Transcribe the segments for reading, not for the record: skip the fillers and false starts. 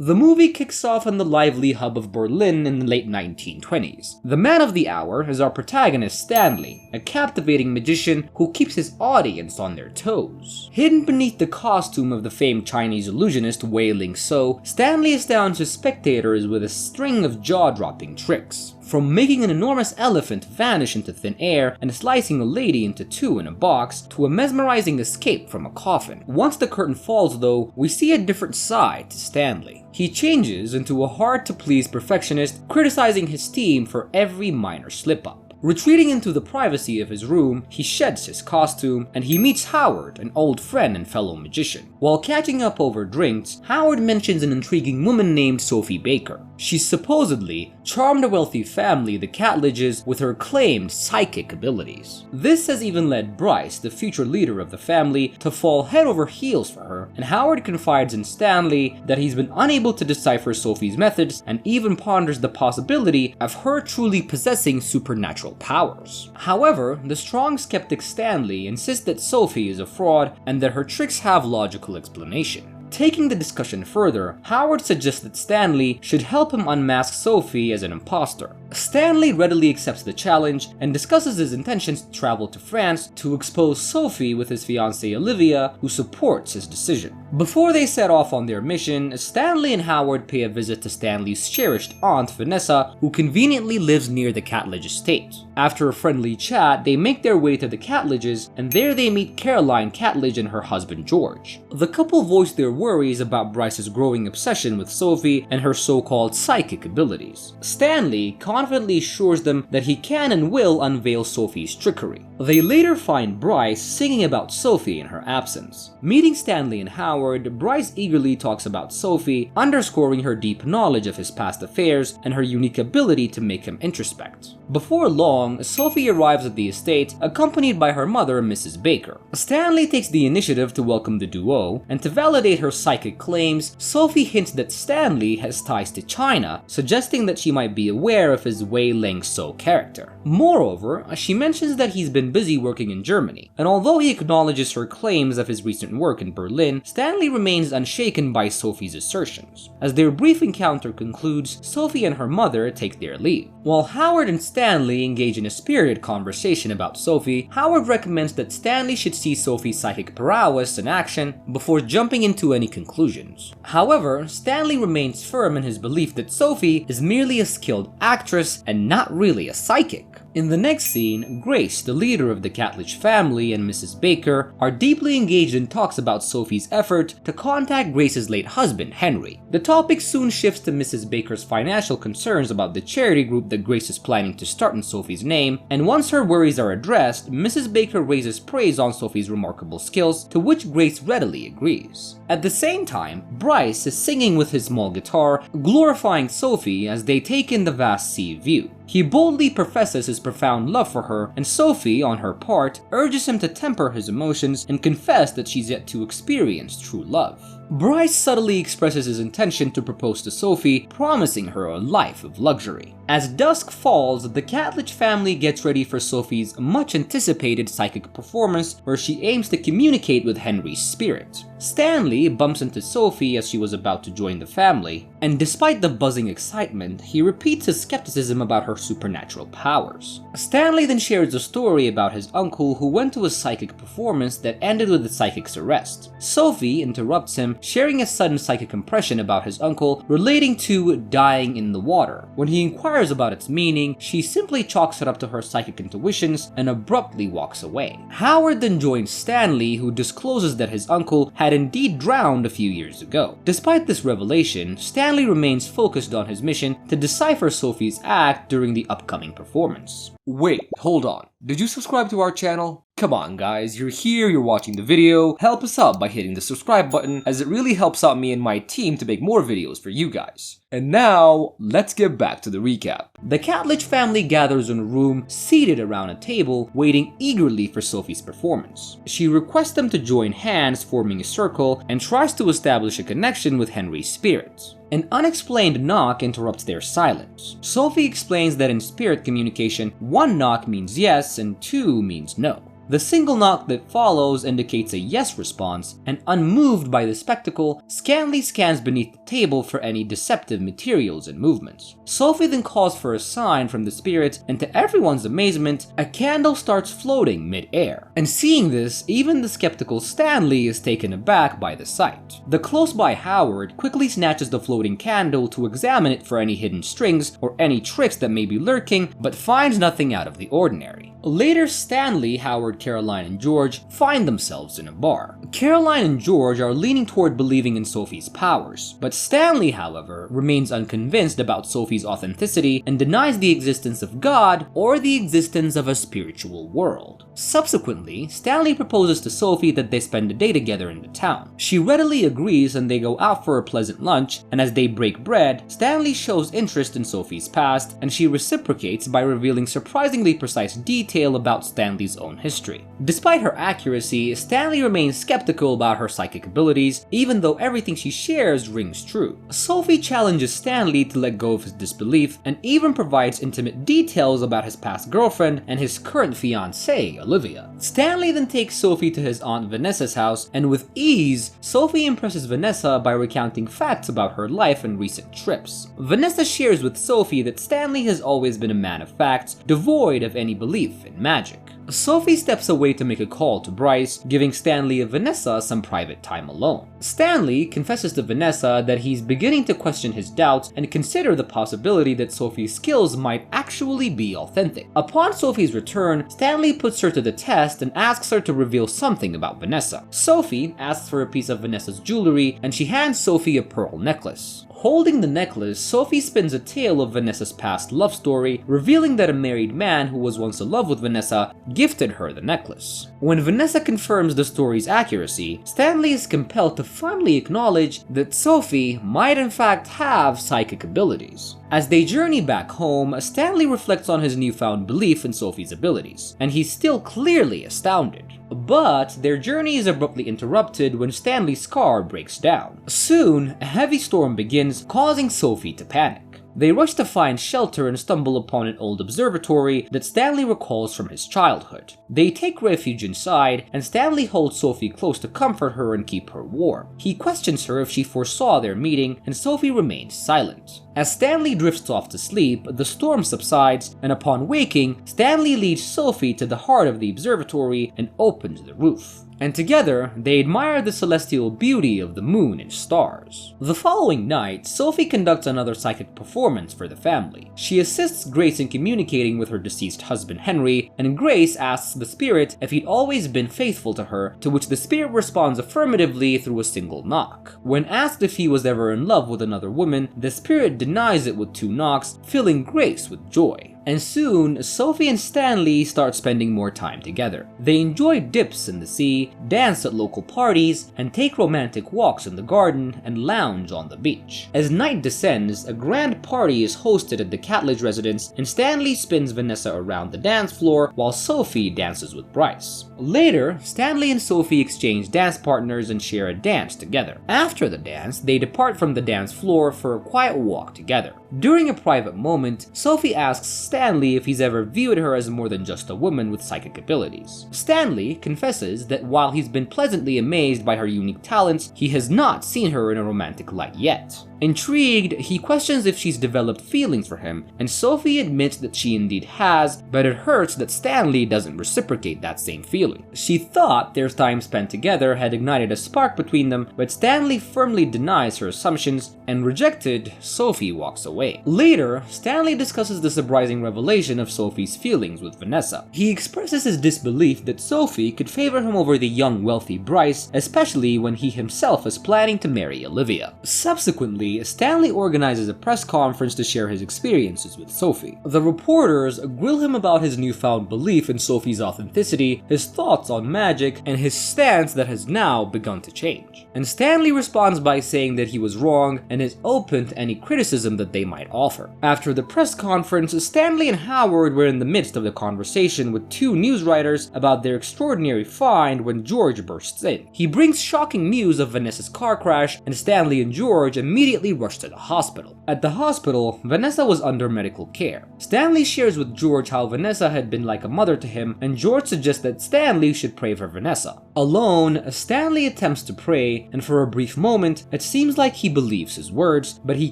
The movie kicks off in the lively hub of Berlin in the late 1920s. The man of the hour is our protagonist Stanley, a captivating magician who keeps his audience on their toes. Hidden beneath the costume of the famed Chinese illusionist Wei Ling So, Stanley astounds his spectators with a string of jaw-dropping tricks. From making an enormous elephant vanish into thin air and slicing a lady into two in a box, to a mesmerizing escape from a coffin. Once the curtain falls though, we see a different side to Stanley. He changes into a hard-to-please perfectionist, criticizing his team for every minor slip-up. Retreating into the privacy of his room, he sheds his costume, and he meets Howard, an old friend and fellow magician. While catching up over drinks, Howard mentions an intriguing woman named Sophie Baker. She supposedly charmed a wealthy family, the Catledges, with her claimed psychic abilities. This has even led Bryce, the future leader of the family, to fall head over heels for her, and Howard confides in Stanley that he's been unable to decipher Sophie's methods and even ponders the possibility of her truly possessing supernatural powers. However, the strong skeptic Stanley insists that Sophie is a fraud and that her tricks have logical explanation. Taking the discussion further, Howard suggests that Stanley should help him unmask Sophie as an imposter. Stanley readily accepts the challenge and discusses his intentions to travel to France to expose Sophie with his fiancée Olivia, who supports his decision. Before they set off on their mission, Stanley and Howard pay a visit to Stanley's cherished aunt Vanessa, who conveniently lives near the Catledge estate. After a friendly chat, they make their way to the Catledges, and there they meet Caroline Catledge and her husband George. The couple voice their worries about Bryce's growing obsession with Sophie and her so-called psychic abilities. Stanley confidently assures them that he can and will unveil Sophie's trickery. They later find Bryce singing about Sophie in her absence. Meeting Stanley and Howard, Bryce eagerly talks about Sophie, underscoring her deep knowledge of his past affairs and her unique ability to make him introspect. Before long, Sophie arrives at the estate, accompanied by her mother, Mrs. Baker. Stanley takes the initiative to welcome the duo, and to validate her psychic claims, Sophie hints that Stanley has ties to China, suggesting that she might be aware of his Wei Ling So character. Moreover, she mentions that he's been busy working in Germany, and although he acknowledges her claims of his recent work in Berlin, Stanley remains unshaken by Sophie's assertions. As their brief encounter concludes, Sophie and her mother take their leave. While Howard and Stanley engage in a spirited conversation about Sophie, Howard recommends that Stanley should see Sophie's psychic prowess in action before jumping into any conclusions. However, Stanley remains firm in his belief that Sophie is merely a skilled actress and not really a psychic. In the next scene, Grace, the leader of the Catledge family, and Mrs. Baker are deeply engaged in talks about Sophie's effort to contact Grace's late husband, Henry. The topic soon shifts to Mrs. Baker's financial concerns about the charity group that Grace is planning to start in Sophie's name, and once her worries are addressed, Mrs. Baker raises praise on Sophie's remarkable skills, to which Grace readily agrees. At the same time, Bryce is singing with his small guitar, glorifying Sophie as they take in the vast sea view. He boldly professes his profound love for her, and Sophie, on her part, urges him to temper his emotions and confess that she's yet to experience true love. Bryce subtly expresses his intention to propose to Sophie, promising her a life of luxury. As dusk falls, the Catledge family gets ready for Sophie's much-anticipated psychic performance, where she aims to communicate with Henry's spirit. Stanley bumps into Sophie as she was about to join the family, and despite the buzzing excitement, he repeats his skepticism about her supernatural powers. Stanley then shares a story about his uncle who went to a psychic performance that ended with the psychic's arrest. Sophie interrupts him, sharing a sudden psychic impression about his uncle relating to dying in the water. When he inquires about its meaning, she simply chalks it up to her psychic intuitions and abruptly walks away. Howard then joins Stanley, who discloses that his uncle had indeed drowned a few years ago. Despite this revelation, Stanley remains focused on his mission to decipher Sophie's act during the upcoming performance. Wait, hold on. Did you subscribe to our channel? Come on guys, you're here, you're watching the video. Help us out by hitting the subscribe button, as it really helps out me and my team to make more videos for you guys. And now, let's get back to the recap. The Catledge family gathers in a room, seated around a table, waiting eagerly for Sophie's performance. She requests them to join hands, forming a circle, and tries to establish a connection with Henry's spirit. An unexplained knock interrupts their silence. Sophie explains that in spirit communication, 1 knock means yes and 2 means no. The single knock that follows indicates a yes response, and unmoved by the spectacle, Stanley scans beneath the table for any deceptive materials and movements. Sophie then calls for a sign from the spirit, and to everyone's amazement, a candle starts floating mid-air. And seeing this, even the skeptical Stanley is taken aback by the sight. The close-by Howard quickly snatches the floating candle to examine it for any hidden strings or any tricks that may be lurking, but finds nothing out of the ordinary. Later, Stanley, Howard, Caroline, and George find themselves in a bar. Caroline and George are leaning toward believing in Sophie's powers, but Stanley, however, remains unconvinced about Sophie's authenticity and denies the existence of God or the existence of a spiritual world. Subsequently, Stanley proposes to Sophie that they spend a day together in the town. She readily agrees and they go out for a pleasant lunch, and as they break bread, Stanley shows interest in Sophie's past, and she reciprocates by revealing surprisingly precise detail about Stanley's own history. Despite her accuracy, Stanley remains skeptical about her psychic abilities, even though everything she shares rings true. Sophie challenges Stanley to let go of his disbelief and even provides intimate details about his past girlfriend and his current fiancée, Olivia. Stanley then takes Sophie to his aunt Vanessa's house, and with ease, Sophie impresses Vanessa by recounting facts about her life and recent trips. Vanessa shares with Sophie that Stanley has always been a man of facts, devoid of any belief in magic. Sophie steps away to make a call to Bryce, giving Stanley and Vanessa some private time alone. Stanley confesses to Vanessa that he's beginning to question his doubts and consider the possibility that Sophie's skills might actually be authentic. Upon Sophie's return, Stanley puts her to the test and asks her to reveal something about Vanessa. Sophie asks for a piece of Vanessa's jewelry, and she hands Sophie a pearl necklace. Holding the necklace, Sophie spins a tale of Vanessa's past love story, revealing that a married man who was once in love with Vanessa gifted her the necklace. When Vanessa confirms the story's accuracy, Stanley is compelled to finally acknowledge that Sophie might in fact have psychic abilities. As they journey back home, Stanley reflects on his newfound belief in Sophie's abilities, and he's still clearly astounded. But their journey is abruptly interrupted when Stanley's car breaks down. Soon, a heavy storm begins, causing Sophie to panic. They rush to find shelter and stumble upon an old observatory that Stanley recalls from his childhood. They take refuge inside, and Stanley holds Sophie close to comfort her and keep her warm. He questions her if she foresaw their meeting, and Sophie remains silent. As Stanley drifts off to sleep, the storm subsides, and upon waking, Stanley leads Sophie to the heart of the observatory and opens the roof. And together, they admire the celestial beauty of the moon and stars. The following night, Sophie conducts another psychic performance for the family. She assists Grace in communicating with her deceased husband Henry, and Grace asks the spirit if he'd always been faithful to her, to which the spirit responds affirmatively through a single knock. When asked if he was ever in love with another woman, the spirit denies it with 2 knocks, filling Grace with joy. And soon, Sophie and Stanley start spending more time together. They enjoy dips in the sea, dance at local parties, and take romantic walks in the garden and lounge on the beach. As night descends, a grand party is hosted at the Catledge residence, and Stanley spins Vanessa around the dance floor while Sophie dances with Bryce. Later, Stanley and Sophie exchange dance partners and share a dance together. After the dance, they depart from the dance floor for a quiet walk together. During a private moment, Sophie asks Stanley if he's ever viewed her as more than just a woman with psychic abilities. Stanley confesses that while he's been pleasantly amazed by her unique talents, he has not seen her in a romantic light yet. Intrigued, he questions if she's developed feelings for him, and Sophie admits that she indeed has, but it hurts that Stanley doesn't reciprocate that same feeling. She thought their time spent together had ignited a spark between them, but Stanley firmly denies her assumptions, and rejected, Sophie walks away. Later, Stanley discusses the surprising revelation of Sophie's feelings with Vanessa. He expresses his disbelief that Sophie could favor him over the young wealthy Bryce, especially when he himself is planning to marry Olivia. Subsequently, Stanley organizes a press conference to share his experiences with Sophie. The reporters grill him about his newfound belief in Sophie's authenticity, his thoughts on magic, and his stance that has now begun to change. And Stanley responds by saying that he was wrong and is open to any criticism that they might offer. After the press conference, Stanley Stanley and Howard were in the midst of the conversation with two news writers about their extraordinary find when George bursts in. He brings shocking news of Vanessa's car crash, and Stanley and George immediately rush to the hospital. At the hospital, Vanessa was under medical care. Stanley shares with George how Vanessa had been like a mother to him, and George suggests that Stanley should pray for Vanessa. Alone, Stanley attempts to pray, and for a brief moment, it seems like he believes his words, but he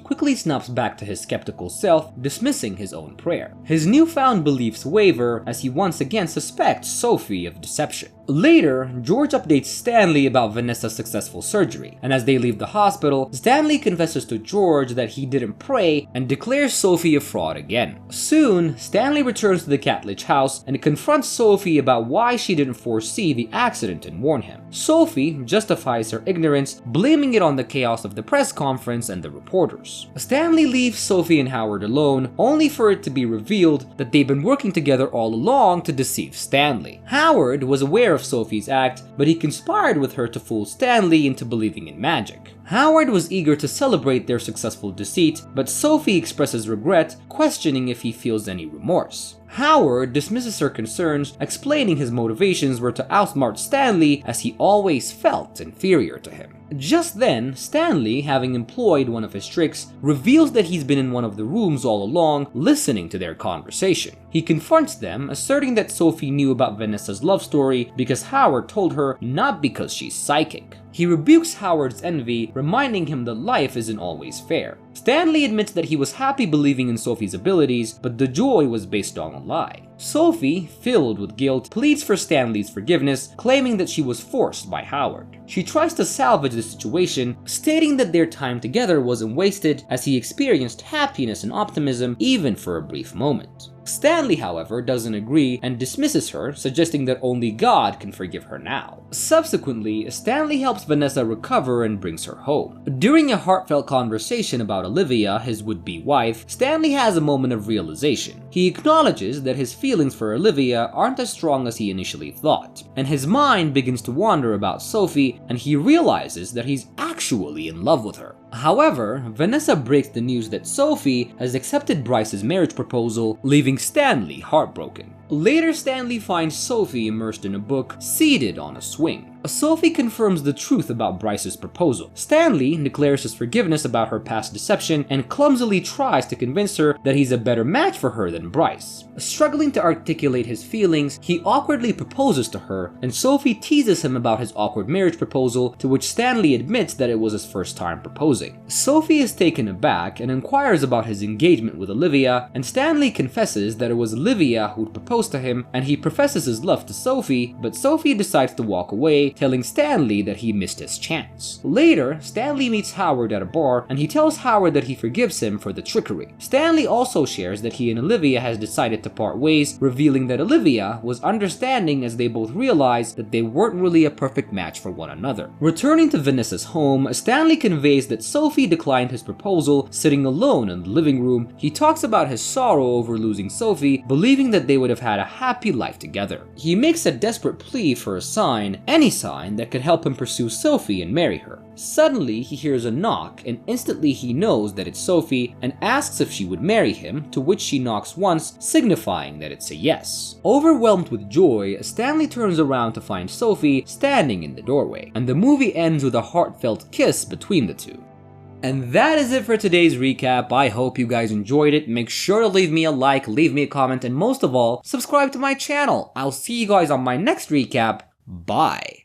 quickly snaps back to his skeptical self, dismissing his own prayer. His newfound beliefs waver as he once again suspects Sophie of deception. Later, George updates Stanley about Vanessa's successful surgery, and as they leave the hospital, Stanley confesses to George that he didn't pray and declares Sophie a fraud again. Soon, Stanley returns to the Catledge house and confronts Sophie about why she didn't foresee the accident and warn him. Sophie justifies her ignorance, blaming it on the chaos of the press conference and the reporters. Stanley leaves Sophie and Howard alone, only for it to be revealed that they've been working together all along to deceive Stanley. Howard was aware of Sophie's act, but he conspired with her to fool Stanley into believing in magic. Howard was eager to celebrate their successful deceit, but Sophie expresses regret, questioning if he feels any remorse. Howard dismisses her concerns, explaining his motivations were to outsmart Stanley as he always felt inferior to him. Just then, Stanley, having employed one of his tricks, reveals that he's been in one of the rooms all along, listening to their conversation. He confronts them, asserting that Sophie knew about Vanessa's love story because Howard told her, not because she's psychic. He rebukes Howard's envy, reminding him that life isn't always fair. Stanley admits that he was happy believing in Sophie's abilities, but the joy was based on a lie. Sophie, filled with guilt, pleads for Stanley's forgiveness, claiming that she was forced by Howard. She tries to salvage the situation, stating that their time together wasn't wasted as he experienced happiness and optimism even for a brief moment. Stanley, however, doesn't agree and dismisses her, suggesting that only God can forgive her now. Subsequently, Stanley helps Vanessa recover and brings her home. During a heartfelt conversation about Olivia, his would-be wife, Stanley has a moment of realization. He acknowledges that his feelings for Olivia aren't as strong as he initially thought, and his mind begins to wander about Sophie, and he realizes that he's actually in love with her. However, Vanessa breaks the news that Sophie has accepted Bryce's marriage proposal, leaving Stanley heartbroken. Later, Stanley finds Sophie immersed in a book, seated on a swing. Sophie confirms the truth about Bryce's proposal. Stanley declares his forgiveness about her past deception and clumsily tries to convince her that he's a better match for her than Bryce. Struggling to articulate his feelings, he awkwardly proposes to her, and Sophie teases him about his awkward marriage proposal, to which Stanley admits that it was his first time proposing. Sophie is taken aback and inquires about his engagement with Olivia, and Stanley confesses that it was Olivia who'd proposed to him, and he professes his love to Sophie, but Sophie decides to walk away, telling Stanley that he missed his chance. Later, Stanley meets Howard at a bar, and he tells Howard that he forgives him for the trickery. Stanley also shares that he and Olivia has decided to part ways, revealing that Olivia was understanding as they both realized that they weren't really a perfect match for one another. Returning to Vanessa's home, Stanley conveys that Sophie declined his proposal. Sitting alone in the living room, he talks about his sorrow over losing Sophie, believing that they would have had a happy life together. He makes a desperate plea for a sign, any sign that could help him pursue Sophie and marry her. Suddenly, he hears a knock, and instantly he knows that it's Sophie and asks if she would marry him, to which she knocks once, signifying that it's a yes. Overwhelmed with joy, Stanley turns around to find Sophie standing in the doorway, and the movie ends with a heartfelt kiss between the two. And that is it for today's recap. I hope you guys enjoyed it. Make sure to leave me a like, leave me a comment, and most of all, subscribe to my channel. I'll see you guys on my next recap. Bye.